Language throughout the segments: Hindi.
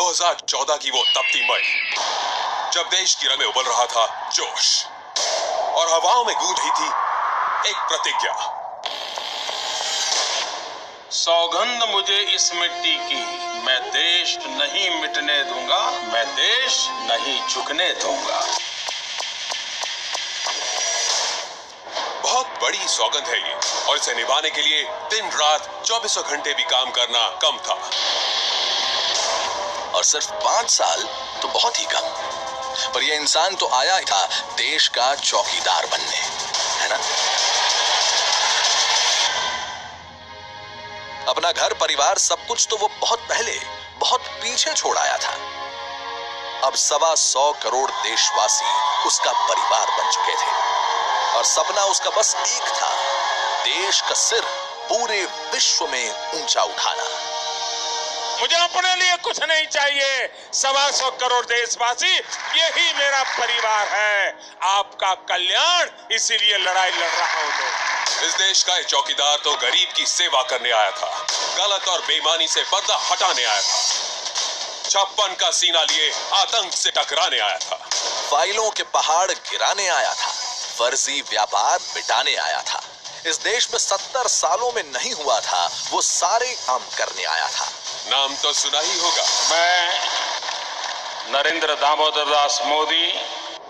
2014 की वो तपती मई, जब देश की रग में उबल रहा था जोश और हवाओं में गूंज रही थी एक प्रतिज्ञा। सौगंध मुझे इस मिट्टी की, मैं देश नहीं मिटने दूंगा, मैं देश नहीं झुकने दूंगा। बहुत बड़ी सौगंध है ये, और इसे निभाने के लिए दिन रात 24 घंटे भी काम करना कम था। और सिर्फ 5 साल तो बहुत ही कम, पर यह इंसान तो आया ही था देश का चौकीदार बनने, है ना? अपना घर परिवार सब कुछ तो वो बहुत पहले, बहुत पीछे छोड़ आया था। अब 125 करोड़ देशवासी उसका परिवार बन चुके थे और सपना उसका बस एक था, देश का सिर पूरे विश्व में ऊंचा उठाना। मुझे अपने लिए कुछ नहीं चाहिए, 125 करोड़ देशवासी यही मेरा परिवार है। आपका कल्याण, इसीलिए लड़ाई लड़ रहा हूं। तो इस देश का चौकीदार तो गरीब की सेवा करने आया था, गलत और बेईमानी से पर्दा हटाने आया था, 56 का सीना लिए आतंक से टकराने आया था, फाइलों के पहाड़ गिराने आया था, फर्जी व्यापार मिटाने आया था। इस देश में 70 सालों में नहीं हुआ था, वो सारे काम करने आया था। नाम तो सुना ही होगा, मैं नरेंद्र दामोदर दास मोदी।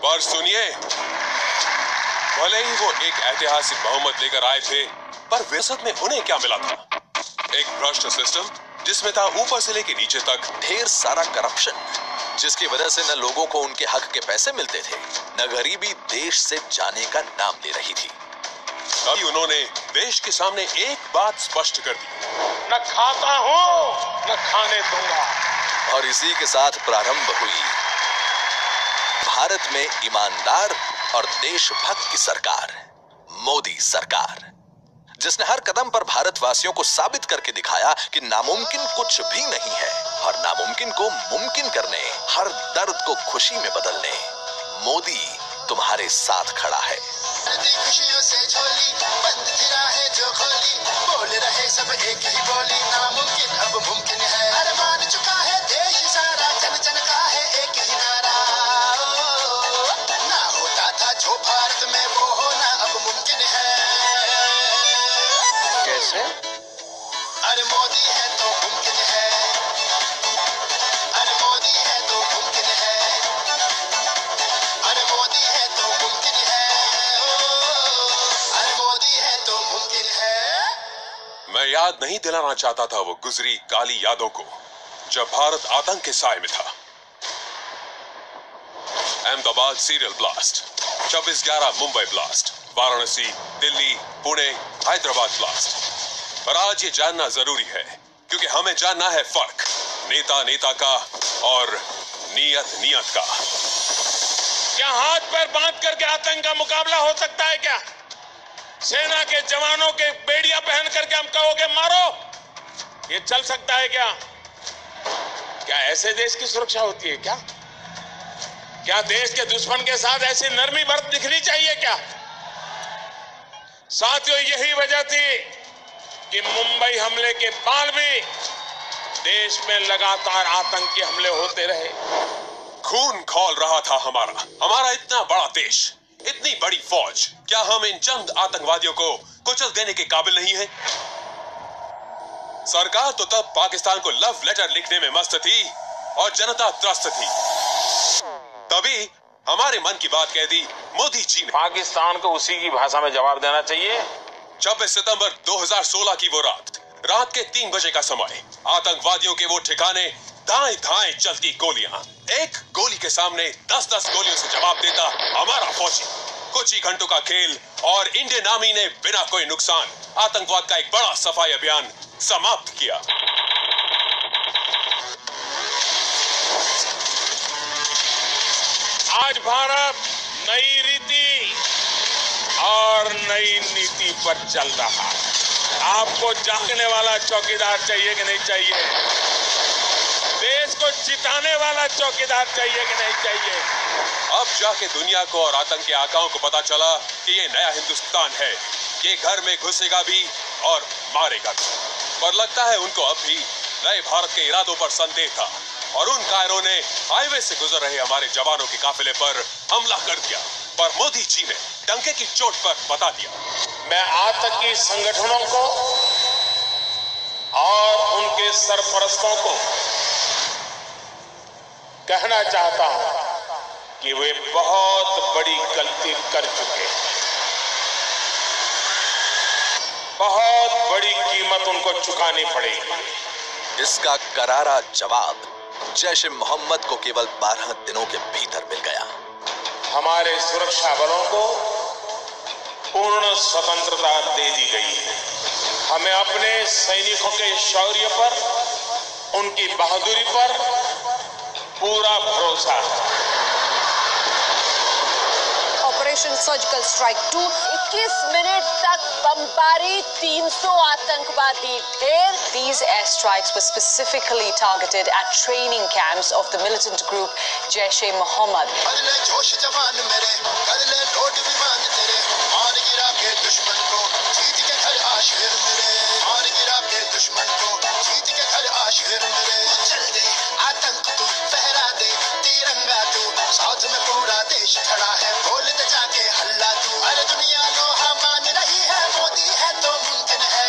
पर सुनिए, भले ही वो एक ऐतिहासिक बहुमत लेकर आए थे, पर विरासत में उन्हें क्या मिला था? एक भ्रष्ट सिस्टम जिसमें था ऊपर से लेकर नीचे तक ढेर सारा करप्शन, जिसकी वजह से न लोगों को उनके हक के पैसे मिलते थे, न गरीबी देश से जाने का नाम ले रही थी। अभी उन्होंने देश के सामने एक बात स्पष्ट कर दी, न खाता हूं न खाने दूंगा। और इसी के साथ प्रारंभ हुई भारत में ईमानदार और देशभक्त की सरकार, मोदी सरकार, जिसने हर कदम पर भारतवासियों को साबित करके दिखाया कि नामुमकिन कुछ भी नहीं है, और नामुमकिन को मुमकिन करने, हर दर्द को खुशी में बदलने मोदी तुम्हारे साथ खड़ा है। खुशियों से झोली बंद की राहें जो खोली, बोल रहे सब एक ही बोली, नामुमकिन अब मुमकिन है। अरे मान चुका है देश सारा, जन जन का है एक ही नारा। ना होता था जो भारत में, वो होना अब मुमकिन है। कैसे? अरे मोदी है तो मुमकिन है, अरे मोदी है तो मुमकिन है, अरे मोदी है तो मुमकिन है, अरे मोदी है तो मुमकिन है। मैं याद नहीं दिलाना चाहता था वो गुजरी काली यादों को, जब भारत आतंक के साए में था। Ahmedabad serial blast, 26/11 Mumbai blast, Varanasi, Delhi, Pune, Hyderabad blast. पर आज ये जानना जरूरी है, क्योंकि हमें जानना है फर्क नेता नेता का और नियत नियत का। क्या हाथ पैर बांध करके आतंक का मुकाबला हो सकता है क्या? सेना के जवानों के बेड़ियां पहन करके हम कहोगे मारो, ये चल सकता है क्या? क्या ऐसे देश की सुरक्षा होती है क्या? क्या देश के दुश्मन के साथ ऐसी नरमी बरत दिखनी चाहिए क्या? साथियों, यही वजह थी कि मुंबई हमले के बाद भी देश में लगातार आतंकी हमले होते रहे। खून खौल रहा था हमारा इतना बड़ा देश, इतनी बड़ी फौज, क्या हम इन चंद आतंकवादियों को कुचल देने के काबिल नहीं है? सरकार तो तब पाकिस्तान को लव लेटर लिखने में मस्त थी और जनता त्रस्त थी। तभी हमारे मन की बात कह दी मोदी जी ने। पाकिस्तान को उसी की भाषा में जवाब देना चाहिए। 26 सितंबर 2016 की वो रात के 3 बजे का समय, आतंकवादियों के वो ठिकाने दाएं दाएं चलती गोलियां, एक गोली के सामने 10-10 गोलियों से जवाब देता हमारा फौजी। कुछ ही घंटों का खेल और इंडियन आर्मी ने बिना कोई नुकसान आतंकवाद का एक बड़ा सफाई अभियान समाप्त किया। आज भारत नई रीति और नई नीति पर चल रहा है। आपको जागने वाला चौकीदार चाहिए कि नहीं चाहिए? देश को जिताने वाला चौकीदार चाहिए कि नहीं चाहिए? अब जाके दुनिया को और आतंक के आकाओं को पता चला कि ये नया हिंदुस्तान है, ये घर में घुसेगा भी और मारेगा भी। पर लगता है उनको अब भी नए भारत के इरादों पर संदेह था। और उन कायरों ने हाईवे से गुजर रहे हमारे जवानों के काफिले पर हमला कर दिया। पर मोदी जी ने डंके की चोट पर बता दिया। मैं आतंकी संगठनों को और उनके सरपरस्तों को कहना चाहता हूं कि वे बहुत बड़ी गलती कर चुके हैं। बहुत बड़ी कीमत उनको चुकानी पड़ेगी। इसका करारा जवाब जैश ए मोहम्मद को केवल 12 दिनों के भीतर मिल गया। हमारे सुरक्षा बलों को पूर्ण स्वतंत्रता दे दी गई है। हमें अपने सैनिकों के शौर्य पर, उनकी बहादुरी पर पूरा भरोसा है। ऑपरेशन सर्जिकल स्ट्राइक 2 21 मिनट तक बमबारी, 300 आतंकवादी ढेर। These airstrikes were specifically targeted at training camps of the militant group Jaish e Mohammed. बदले जोश जवान मेरे, बदले लोड विमान तेरे, मार गिरा के दुश्मन को, जीत के घर आ शेर मेरे, मार गिरा के दुश्मन को, जीत के घर आ शेर मेरे। चल दे आतंक तू, फहरा दे तिरंगा तू, साथ में पूरा देश खड़ा है, बोल दे जाके हल्ला तू। अरे दुनिया लोहा मान रही है, मोदी है तो मुमकिन है।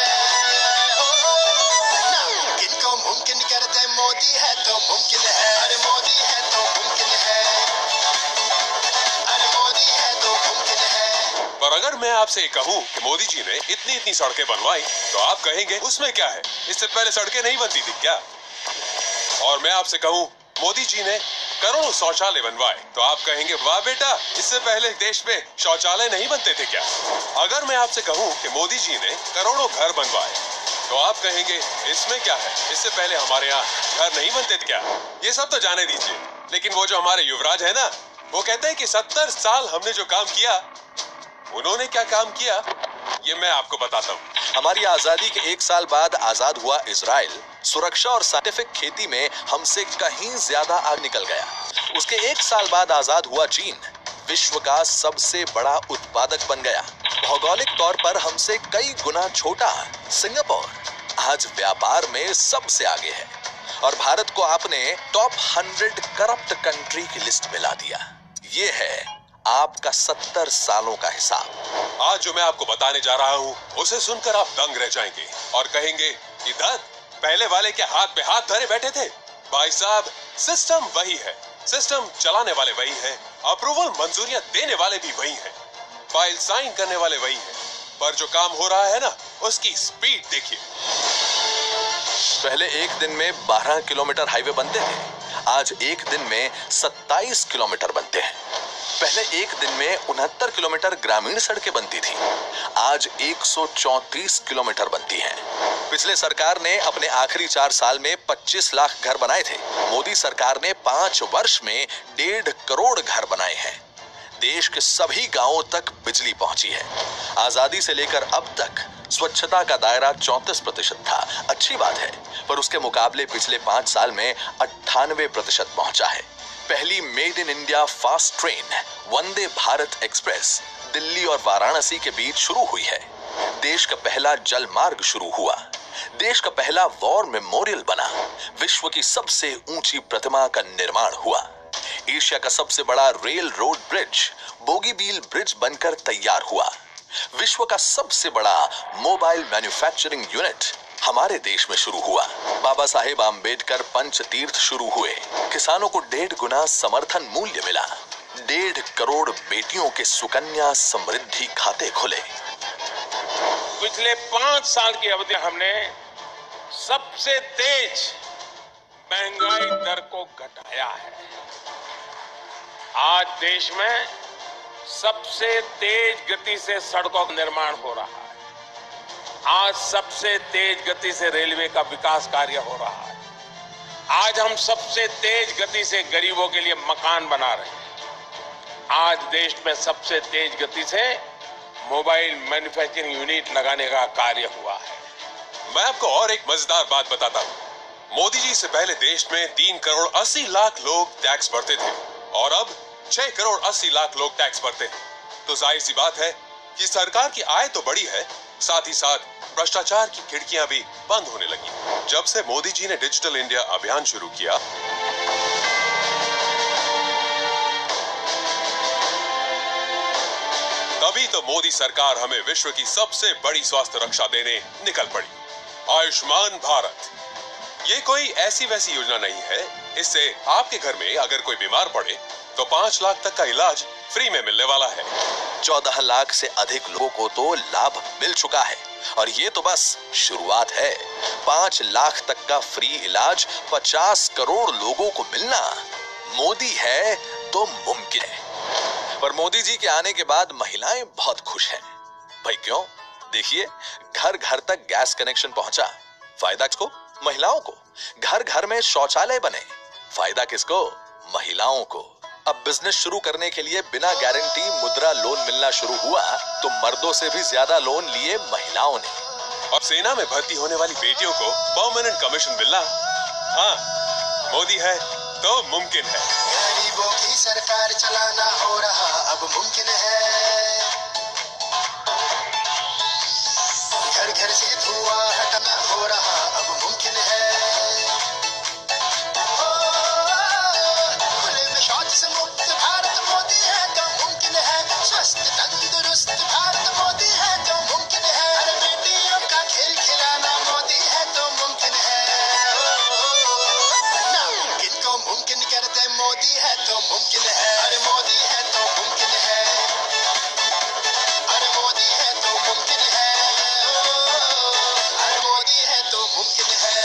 नामुमकिन को मुमकिन कर दे, मोदी है तो मुमकिन है। अरे मोदी है तो मुमकिन है, अरे मोदी है तो मुमकिन है। पर अगर मैं आपसे कहूं कि मोदी जी ने इतनी सड़कें बनवाई तो आप कहेंगे उसमें क्या है, इससे पहले सड़कें नहीं बनती थी क्या? और मैं आपसे कहूं मोदी जी ने करोड़ों शौचालय बनवाए तो आप कहेंगे वाह बेटा, इससे पहले देश में शौचालय नहीं बनते थे क्या? अगर मैं आपसे कहूं कि मोदी जी ने करोड़ों घर बनवाए तो आप कहेंगे इसमें क्या है, इससे पहले हमारे यहाँ घर नहीं बनते थे क्या? ये सब तो जाने दीजिए, लेकिन वो जो हमारे युवराज है ना, वो कहते हैं कि 70 साल हमने जो काम किया, उन्होंने क्या काम किया ये मैं आपको बताता हूँ। हमारी आजादी के 1 साल बाद आजाद हुआ इजराइल सुरक्षा और साइंटिफिक खेती में हमसे कहीं ज्यादा आगे निकल गया। उसके 1 साल बाद आजाद हुआ चीन विश्व का सबसे बड़ा उत्पादक बन गया। भौगोलिक तौर पर हमसे कई गुना छोटा सिंगापुर आज व्यापार में सबसे आगे है और भारत को आपने टॉप 100 करप्ट कंट्री की लिस्ट में ला दिया। ये है आपका 70 सालों का हिसाब। आज जो मैं आपको बताने जा रहा हूँ उसे सुनकर आप दंग रह जाएंगे और कहेंगे कि दत्त, पहले वाले के हाथ पे हाथ धरे बैठे थे। भाई साहब, सिस्टम वही है, सिस्टम चलाने वाले वही हैं, अप्रूवल मंजूरियां देने वाले भी वही हैं, फाइल साइन करने वाले वही हैं, पर जो काम हो रहा है ना, उसकी स्पीड देखिए। पहले एक दिन में 12 किलोमीटर हाईवे बनते थे, आज एक दिन में 27 किलोमीटर बनते हैं। पहले एक दिन में 69 किलोमीटर ग्रामीण सड़कें बनती थी, आज 134 किलोमीटर बनती हैं। पिछले सरकार ने अपने आखिरी 4 साल में 25 लाख घर बनाए थे। मोदी सरकार ने 5 वर्ष में 1.5 करोड़ घर बनाए हैं। देश के सभी गांवों तक बिजली पहुंची है। आजादी से लेकर अब तक स्वच्छता का दायरा 34% था, अच्छी बात है, पर उसके मुकाबले पिछले 5 साल में 98% पहुंचा है। पहली made in India fast train Vande Bharat express Delhi और वाराणसी के बीच शुरू हुई है। देश का पहला जल मार्ग शुरू हुआ। देश का पहला वॉर मेमोरियल बना। विश्व की सबसे ऊंची प्रतिमा का निर्माण हुआ। एशिया का सबसे बड़ा rail road bridge Bogibeel bridge बनकर तैयार हुआ। विश्व का सबसे बड़ा मोबाइल मैन्युफैक्चरिंग यूनिट हमारे देश में शुरू हुआ। बाबा साहेब आम्बेडकर पंच तीर्थ शुरू हुए। किसानों को 1.5 गुना समर्थन मूल्य मिला। 1.5 करोड़ बेटियों के सुकन्या समृद्धि खाते खुले। पिछले 5 साल की अवधि हमने सबसे तेज महंगाई दर को घटाया है। आज देश में सबसे तेज गति से सड़कों का निर्माण हो रहा है। आज सबसे तेज गति से रेलवे का विकास कार्य हो रहा है। आज हम सबसे तेज गति से गरीबों के लिए मकान बना रहे हैं। आज देश में सबसे तेज गति से मोबाइल मैन्युफैक्चरिंग यूनिट लगाने का कार्य हुआ है। मैं आपको और एक मजेदार बात बताता हूँ। मोदी जी से पहले देश में 3 करोड़ 80 लाख लोग टैक्स भरते थे और अब 6 करोड़ 80 लाख लोग टैक्स भरते हैं। तो जाहिर सी बात है कि सरकार की आय तो बड़ी है, साथ ही साथ भ्रष्टाचार की खिड़कियां भी बंद होने लगी। जब से मोदी जी ने डिजिटल इंडिया अभियान शुरू किया, तो मोदी सरकार हमें विश्व की सबसे बड़ी स्वास्थ्य रक्षा देने निकल पड़ी। आयुष्मान भारत ये कोई ऐसी वैसी योजना नहीं है। इससे आपके घर में अगर कोई बीमार पड़े तो 5 लाख तक का इलाज फ्री में मिलने वाला है। 14 लाख से अधिक लोगों को तो लाभ मिल चुका है और ये तो बस शुरुआत है। 5 लाख तक का फ्री इलाज 50 करोड़ लोगों को मिलना मोदी है तो मुमकिन है। पर मोदी जी के आने के बाद महिलाएं बहुत खुश हैं। भाई क्यों? देखिए, घर घर तक गैस कनेक्शन पहुंचा। फायदा किसको? महिलाओं को। घर घर में शौचालय बने। फायदा किसको? महिलाओं को। अब बिजनेस शुरू करने के लिए बिना गारंटी मुद्रा लोन मिलना शुरू हुआ तो मर्दों से भी ज्यादा लोन लिए महिलाओं ने। अब सेना में भर्ती होने वाली बेटियों को परमानेंट कमीशन मिलना, हाँ, मोदी है तो मुमकिन है। गरीबों की सरकार चलाना हो रहा अब मुमकिन है। घर घर से धुआं हटाना हो रहा अब मुमकिन है। खुले में शौच से मुक्त भारत मोदी है तो मुमकिन है। स्वस्थ तंदुरुस्त भारत मोदी है तो मुमकिन है। अरे बेटियों का खेल खिलाना मोदी है तो मुमकिन है। नामुमकिन को मुमकिन कर दे मोदी है तो मुमकिन है। अरे मोदी है तो मुमकिन है। अरे मोदी है तो मुमकिन है। अरे मोदी है तो मुमकिन है।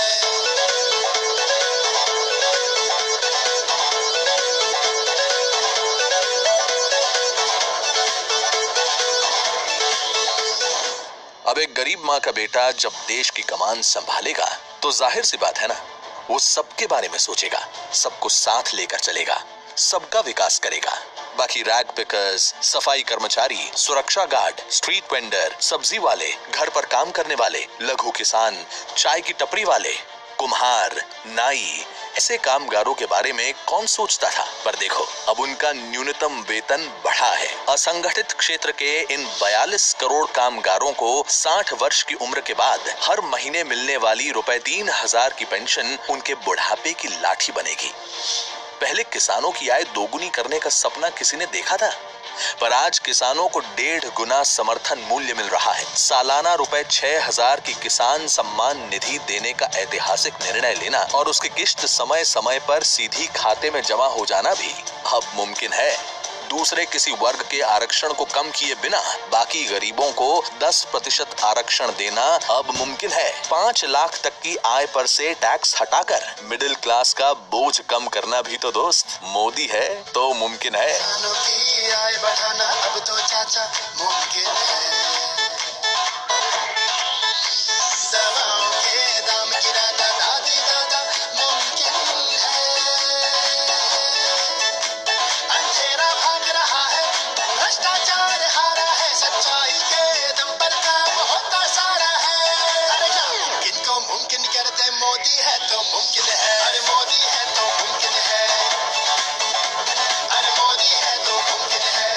अब एक गरीब माँ का बेटा जब देश की कमान संभालेगा तो जाहिर सी बात है ना, वो सबके बारे में सोचेगा, सबको साथ लेकर चलेगा, सबका विकास करेगा। बाकी रैग पिकर्स, सफाई कर्मचारी, सुरक्षा गार्ड, स्ट्रीट वेंडर, सब्जी वाले, घर पर काम करने वाले, लघु किसान, चाय की टपरी वाले, कुम्हार, नाई, ऐसे कामगारों के बारे में कौन सोचता था? पर देखो, अब उनका न्यूनतम वेतन बढ़ा है। असंगठित क्षेत्र के इन 42 करोड़ कामगारों को 60 वर्ष की उम्र के बाद हर महीने मिलने वाली ₹3,000 की पेंशन उनके बुढ़ापे की लाठी बनेगी। पहले किसानों की आय दोगुनी करने का सपना किसी ने देखा था? पर आज किसानों को 1.5 गुना समर्थन मूल्य मिल रहा है। सालाना ₹6,000 की किसान सम्मान निधि देने का ऐतिहासिक निर्णय लेना और उसकी किश्त समय समय पर सीधी खाते में जमा हो जाना भी अब मुमकिन है। दूसरे किसी वर्ग के आरक्षण को कम किए बिना बाकी गरीबों को 10% आरक्षण देना अब मुमकिन है। 5 लाख तक की आय पर से टैक्स हटाकर मिडिल क्लास का बोझ कम करना भी तो दोस्त मोदी है तो मुमकिन है। किसानों की आय बढ़ाना अब तो चाचा मुमकिन है। दवाओं के दाम गिराना दादी दादा मुमकिन है। अंधेरा भाग रहा है, भ्रष्टाचार हारा है, सच्चाई के दम पर काम होता सारा है। अरे नामुमकिन को मुमकिन कर दे मोदी है तो मुमकिन है। अरे मोदी है तो मुमकिन है। अरे मोदी है तो मुमकिन है।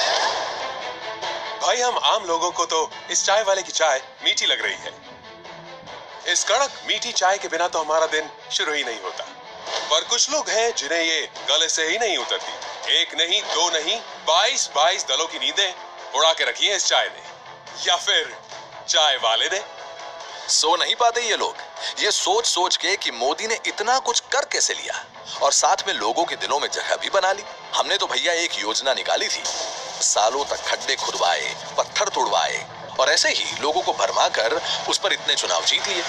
भाई हम आम लोगों को तो इस चाय वाले की चाय मीठी लग रही है। इस कड़क मीठी चाय के बिना तो हमारा दिन शुरू ही नहीं होता। पर कुछ लोग हैं जिन्हें ये गले से ही नहीं उतरती। एक नहीं, दो नहीं, 22 दलों की नींदें उड़ा के रखी है इस चाय ने, या फिर चाय वाले ने। सो नहीं पाते ये लोग, ये सोच सोच के कि मोदी ने इतना कुछ कर कैसे लिया और साथ में लोगों के दिलों में जगह भी बना ली। हमने तो भैया एक योजना निकाली थी, सालों तक खड्डे खुदवाए, पत्थर तोड़वाए और ऐसे ही लोगों को भरमा कर उस पर इतने चुनाव जीत लिए।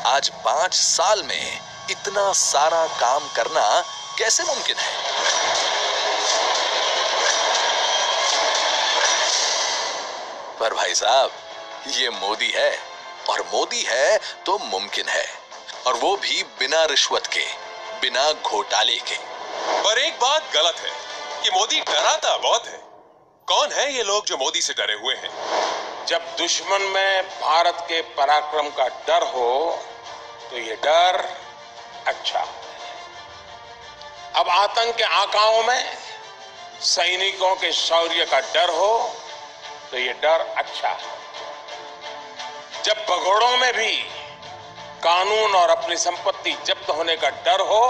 आज 5 साल में इतना सारा काम करना कैसे मुमकिन है? पर भाई साहब, ये मोदी है और मोदी है तो मुमकिन है, और वो भी बिना रिश्वत के, बिना घोटाले के। पर एक बात गलत है कि मोदी डराता बहुत है। कौन है ये लोग जो मोदी से डरे हुए हैं? जब दुश्मन में भारत के पराक्रम का डर हो तो ये डर अच्छा है। अब आतंक के आकाओं में सैनिकों के शौर्य का डर हो तो ये डर अच्छा है। जब भगोड़ों में भी कानून और अपनी संपत्ति जब्त होने का डर हो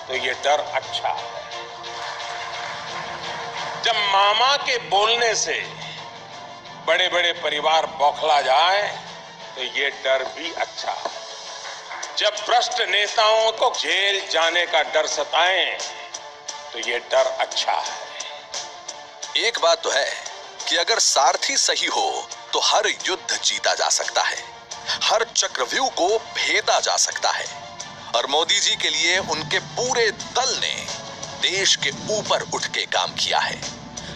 तो ये डर अच्छा है। जब मामा के बोलने से बड़े बड़े परिवार बौखला जाए तो ये डर भी अच्छा है। जब भ्रष्ट नेताओं को जेल जाने का डर सताए तो ये डर अच्छा है। एक बात तो है कि अगर सारथी सही हो तो हर युद्ध जीता जा सकता है, हर चक्रव्यूह को भेदा जा सकता है। और मोदी जी के लिए उनके पूरे दल ने देश के ऊपर उठ के काम किया है।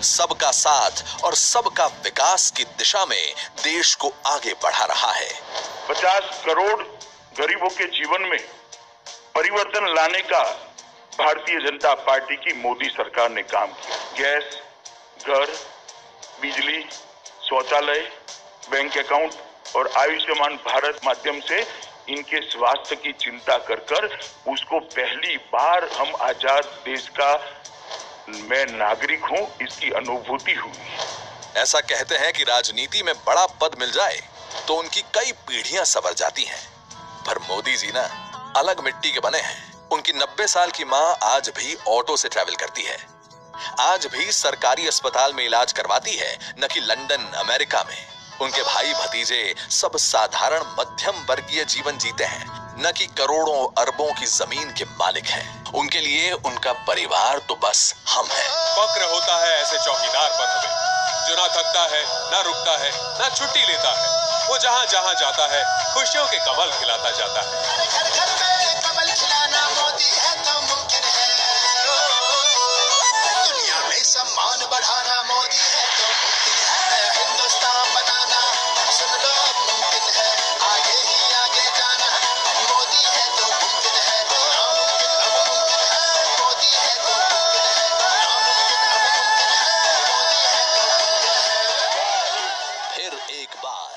सबका साथ और सबका विकास की दिशा में देश को आगे बढ़ा रहा है। 50 करोड़ गरीबों के जीवन में परिवर्तन लाने का भारतीय जनता पार्टी की मोदी सरकार ने काम किया। गैस, घर, बिजली, शौचालय, बैंक अकाउंट और आयुष्मान भारत माध्यम से इनके स्वास्थ्य की चिंता कर कर उसको पहली बार हम आजाद देश का मैं नागरिक हूं इसकी अनुभूति हुई। ऐसा कहते हैं कि राजनीति में बड़ा पद मिल जाए तो उनकी कई पीढ़ियां संवर जाती हैं, पर मोदी जी ना अलग मिट्टी के बने हैं। उनकी 90 साल की मां आज भी ऑटो से ट्रैवल करती है, आज भी सरकारी अस्पताल में इलाज करवाती है, न कि लंदन अमेरिका में। उनके भाई भतीजे सब साधारण मध्यम वर्गीय जीवन जीते हैं, न कि करोड़ों अरबों की जमीन के मालिक हैं। उनके लिए उनका परिवार तो बस हम हैं। फक्र होता है ऐसे चौकीदार पर हमें, जो ना थकता है, ना रुकता है, ना छुट्टी लेता है। वो जहाँ जहाँ जाता है खुशियों के कमल खिलाता जाता है। घर घर में कमल खिलाना मोदी है तो मुमकिन है। दुनिया में सम्मान बढ़ाना मोदी है तो मुमकिन है। हिंदुस्तान बनाना सुन लो अब मुमकिन है। आगे ही आगे जाना मोदी है तो मुमकिन है। नामुमकिन अब मुमकिन है। मोदी है तो मुमकिन है। नामुमकिन अब मुमकिन है। मोदी है तो मुमकिन है। फिर एक बार